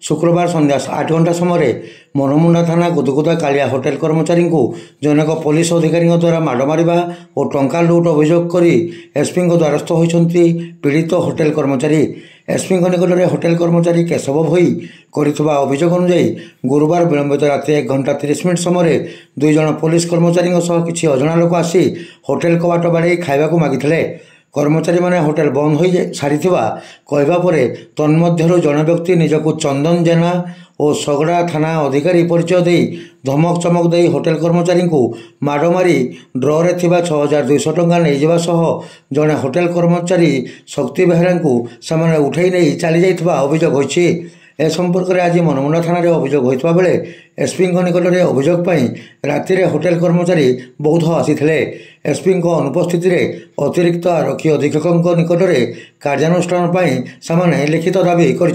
शुक्रवार संध्या 8 घंटा समय मनमुंडा थाना गुदगुदा कालिया होटेल कर्मचारी को जनक पुलिस अधिकारी द्वारा माड़ मारिबा और टंका लुट अभियोग कर एसपी द्वारस्थ होती पीड़ित होटेल कर्मचारी। एसपी निकट में होटेल कर्मचारी केशव भई कर अभियोग अनुଯାयी गुरुवार विलंबित राति 1 घंटा 30 मिनिट समय 2 जन पुलिस कर्मचारी किसी अजणा लोक आसी होटेल कबाट बाड़े खाइबा मागिथिले। कर्मचारी माने होटेल बंद हो सारी कहवा पर तन्मध्यरु जन व्यक्ति निजक चंदन जेना और सगड़ा थाना अधिकारी परिचय दे धमक चमक दे होटेल कर्मचारी को माड़ मारी ड्रे 6200 टंका नहीं जावा सह जड़े होटेल कर्मचारी शक्ति बेहेरा को से उठाई नहीं चली जाइथिबा अभियोग होइछि। ए संपर्क में आज मनमुंडा थाना अभियोग होता बेले एसपी निकट में अभियोग राति होटेल कर्मचारी बौद्ध आसीथिले। एसपी अनुपस्थित अतिरिक्त आरक्षी अधीक्षक निकट में कार्यानुष्ठान लिखित दाबी कर।